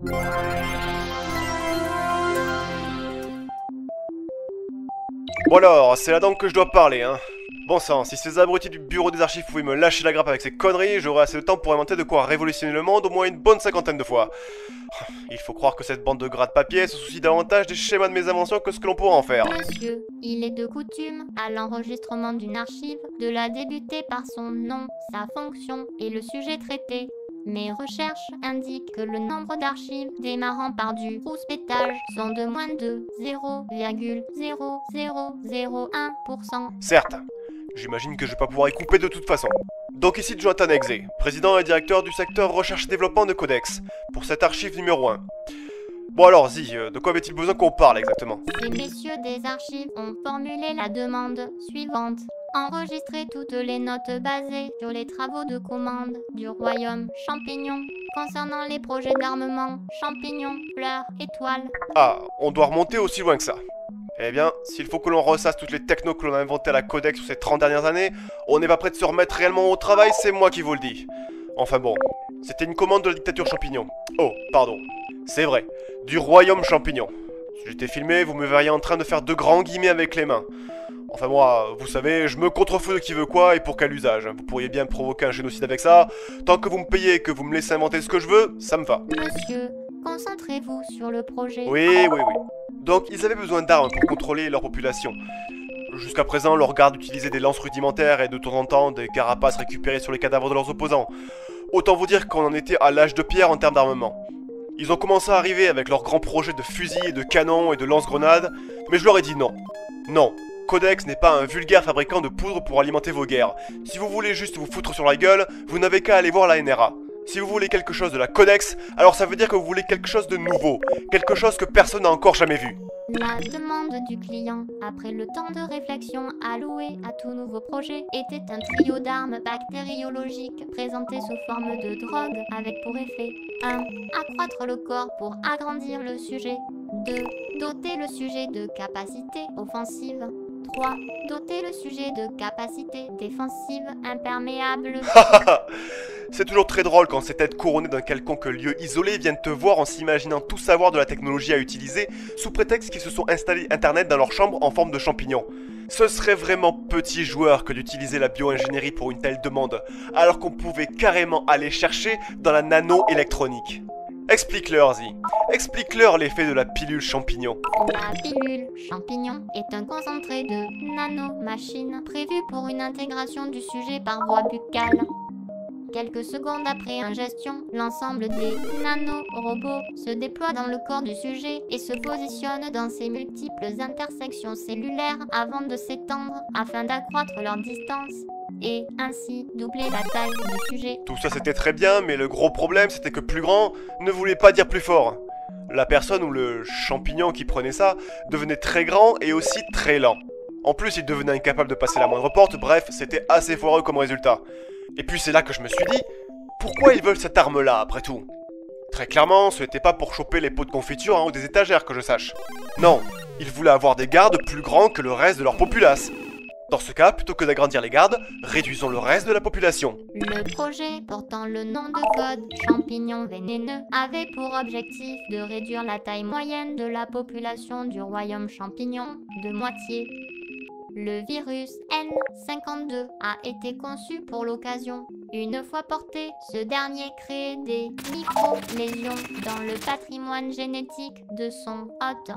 Bon alors, c'est là-dedans que je dois parler, hein. Bon sang, si ces abrutis du bureau des archives pouvaient me lâcher la grappe avec ces conneries, j'aurais assez de temps pour inventer de quoi révolutionner le monde au moins une bonne 50aine de fois. Il faut croire que cette bande de gras de papier se soucie davantage des schémas de mes inventions que ce que l'on pourra en faire. Monsieur, il est de coutume, à l'enregistrement d'une archive, de la débuter par son nom, sa fonction et le sujet traité. Mes recherches indiquent que le nombre d'archives démarrant par du rouspétage sont de moins de 0,0001%. Certes, j'imagine que je vais pas pouvoir y couper de toute façon. Donc ici Jonathan Exé, président et directeur du secteur recherche et développement de Codex, pour cette archive numéro 1. Bon alors, de quoi avait-il besoin qu'on parle exactement? Ces messieurs des archives ont formulé la demande suivante. Enregistrer toutes les notes basées sur les travaux de commande du royaume champignon concernant les projets d'armement champignons, fleurs, étoiles. Ah, on doit remonter aussi loin que ça. Eh bien, s'il faut que l'on ressasse toutes les technos que l'on a inventées à la Codex sur ces 30 dernières années, on n'est pas prêt de se remettre réellement au travail, c'est moi qui vous le dis. Enfin bon, c'était une commande de la dictature champignon. Oh, pardon. C'est vrai, du royaume champignon. Si j'étais filmé, vous me verriez en train de faire de grands guillemets avec les mains. Enfin moi, vous savez, je me contrefeux de qui veut quoi et pour quel usage. Vous pourriez bien provoquer un génocide avec ça. Tant que vous me payez et que vous me laissez inventer ce que je veux, ça me va. Monsieur, concentrez-vous sur le projet. Oui. Donc ils avaient besoin d'armes pour contrôler leur population. Jusqu'à présent, leurs gardes utilisaient des lances rudimentaires et de temps en temps des carapaces récupérées sur les cadavres de leurs opposants. Autant vous dire qu'on en était à l'âge de pierre en termes d'armement. Ils ont commencé à arriver avec leurs grands projets de fusils et de canons et de lance-grenades, mais je leur ai dit non. Non, Codex n'est pas un vulgaire fabricant de poudre pour alimenter vos guerres. Si vous voulez juste vous foutre sur la gueule, vous n'avez qu'à aller voir la NRA. Si vous voulez quelque chose de la Codex, alors ça veut dire que vous voulez quelque chose de nouveau, quelque chose que personne n'a encore jamais vu. La demande du client, après le temps de réflexion alloué à tout nouveau projet, était un trio d'armes bactériologiques présentées sous forme de drogue avec pour effet 1. Accroître le corps pour agrandir le sujet. 2. Doter le sujet de capacités offensives. 3. Doter le sujet de capacités défensives imperméables. C'est toujours très drôle quand ces têtes couronnées d'un quelconque lieu isolé viennent te voir en s'imaginant tout savoir de la technologie à utiliser sous prétexte qu'ils se sont installés internet dans leur chambre en forme de champignon. Ce serait vraiment petit joueur que d'utiliser la bio-ingénierie pour une telle demande, alors qu'on pouvait carrément aller chercher dans la nano-électronique. Explique-leur, Zi. Explique-leur l'effet de la pilule champignon. La pilule champignon est un concentré de nanomachines prévu pour une intégration du sujet par voie buccale. Quelques secondes après ingestion, l'ensemble des nanorobots se déploie dans le corps du sujet et se positionne dans ses multiples intersections cellulaires avant de s'étendre afin d'accroître leur distance et ainsi doubler la taille du sujet. Tout ça c'était très bien, mais le gros problème c'était que plus grand ne voulait pas dire plus fort. La personne ou le champignon qui prenait ça devenait très grand et aussi très lent. En plus il devenait incapable de passer la moindre porte, bref c'était assez foireux comme résultat. Et puis c'est là que je me suis dit, pourquoi ils veulent cette arme-là après tout? Très clairement, ce n'était pas pour choper les pots de confiture en haut des étagères que je sache. Non, ils voulaient avoir des gardes plus grands que le reste de leur populace. Dans ce cas, plutôt que d'agrandir les gardes, réduisons le reste de la population. Le projet portant le nom de code champignon vénéneux avait pour objectif de réduire la taille moyenne de la population du royaume champignon de moitié. Le virus N52 a été conçu pour l'occasion. Une fois porté, ce dernier crée des micro-lésions dans le patrimoine génétique de son hôte.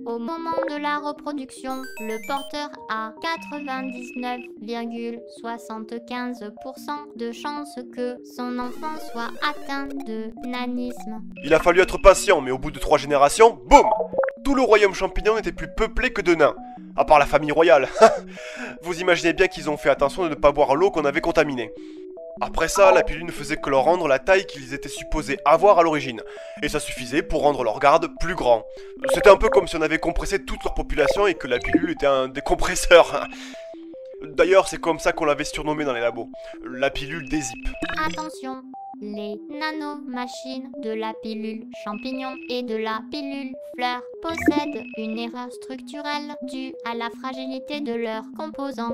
Au moment de la reproduction, le porteur a 99,75% de chances que son enfant soit atteint de nanisme. Il a fallu être patient, mais au bout de 3 générations, boum! Tout le royaume champignon n'était plus peuplé que de nains. À part la famille royale. Vous imaginez bien qu'ils ont fait attention de ne pas boire l'eau qu'on avait contaminée. Après ça, la pilule ne faisait que leur rendre la taille qu'ils étaient supposés avoir à l'origine. Et ça suffisait pour rendre leur garde plus grand. C'était un peu comme si on avait compressé toute leur population et que la pilule était un décompresseur. D'ailleurs, c'est comme ça qu'on l'avait surnommé dans les labos. La pilule des zip. Attention, les nanomachines de la pilule champignon et de la pilule fleur possèdent une erreur structurelle due à la fragilité de leurs composants.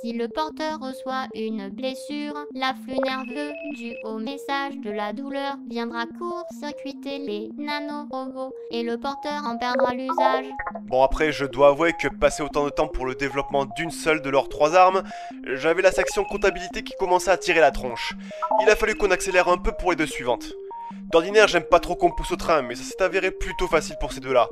Si le porteur reçoit une blessure, l'afflux nerveux dû au message de la douleur viendra court-circuiter les nanorobots et le porteur en perdra l'usage. Bon après, je dois avouer que passer autant de temps pour le développement d'une seule de leurs 3 armes, j'avais la section comptabilité qui commençait à tirer la tronche. Il a fallu qu'on accélère un peu pour les deux suivantes. D'ordinaire, j'aime pas trop qu'on pousse au train, mais ça s'est avéré plutôt facile pour ces deux-là.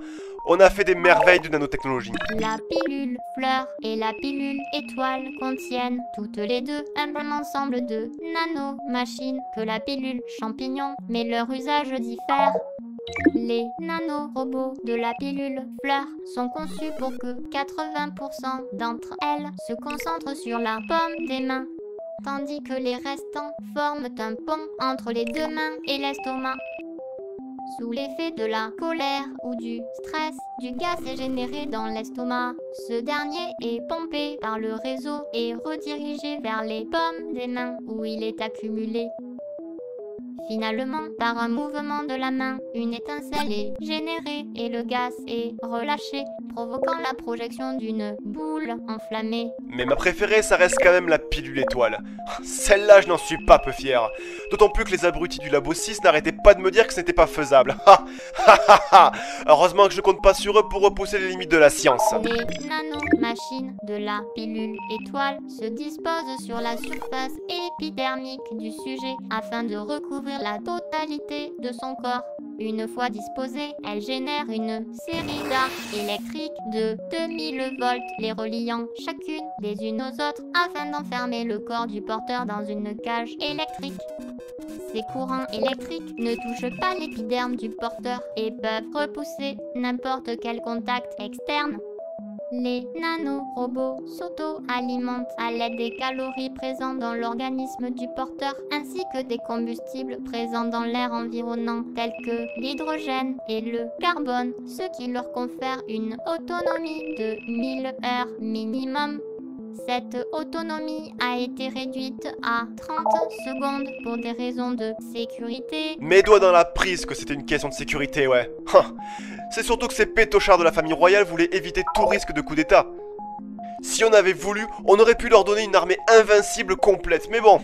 On a fait des merveilles de nanotechnologie. La pilule fleur et la pilule étoile contiennent toutes les deux un même ensemble de nanomachines que la pilule champignon, mais leur usage diffère. Les nanorobots de la pilule fleur sont conçus pour que 80% d'entre elles se concentrent sur la paume des mains, tandis que les restants forment un pont entre les deux mains et l'estomac. Sous l'effet de la colère ou du stress, du gaz est généré dans l'estomac. Ce dernier est pompé par le réseau et redirigé vers les paumes des mains où il est accumulé. Finalement, par un mouvement de la main, une étincelle est générée et le gaz est relâché, provoquant la projection d'une boule enflammée. Mais ma préférée, ça reste quand même la pilule étoile. Celle-là, je n'en suis pas peu fier. D'autant plus que les abrutis du Labo 6 n'arrêtaient pas de me dire que ce n'était pas faisable. Heureusement que je compte pas sur eux pour repousser les limites de la science. Les nanomachines de la pilule étoile se disposent sur la surface épidermique du sujet afin de recouvrir la totalité de son corps. Une fois disposées, elles génèrent une série d'arcs électriques de 2000 volts, les reliant chacune les unes aux autres afin d'enfermer le corps du porteur dans une cage électrique. Ces courants électriques ne touchent pas l'épiderme du porteur et peuvent repousser n'importe quel contact externe. Les nanorobots s'auto-alimentent à l'aide des calories présentes dans l'organisme du porteur ainsi que des combustibles présents dans l'air environnant tels que l'hydrogène et le carbone, ce qui leur confère une autonomie de 1000 heures minimum. Cette autonomie a été réduite à 30 secondes pour des raisons de sécurité. Mes doigts dans la prise que c'était une question de sécurité, ouais. C'est surtout que ces pétochards de la famille royale voulaient éviter tout risque de coup d'état. Si on avait voulu, on aurait pu leur donner une armée invincible complète, mais bon.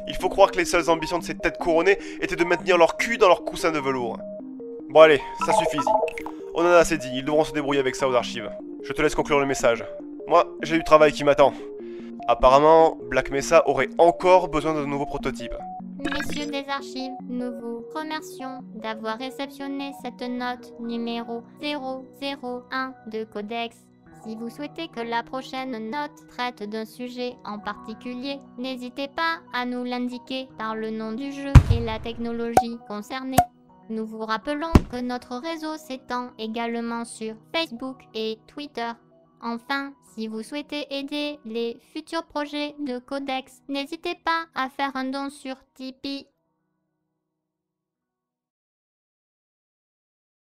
Il faut croire que les seules ambitions de ces têtes couronnées étaient de maintenir leur cul dans leur coussin de velours. Bon allez, ça suffit. On en a assez dit, ils devront se débrouiller avec ça aux archives. Je te laisse conclure le message. Moi, j'ai du travail qui m'attend. Apparemment, Black Mesa aurait encore besoin de nouveaux prototypes. Messieurs des archives, nous vous remercions d'avoir réceptionné cette note numéro 001 de Codex. Si vous souhaitez que la prochaine note traite d'un sujet en particulier, n'hésitez pas à nous l'indiquer par le nom du jeu et la technologie concernée. Nous vous rappelons que notre réseau s'étend également sur Facebook et Twitter. Enfin, si vous souhaitez aider les futurs projets de Codex, n'hésitez pas à faire un don sur Tipeee.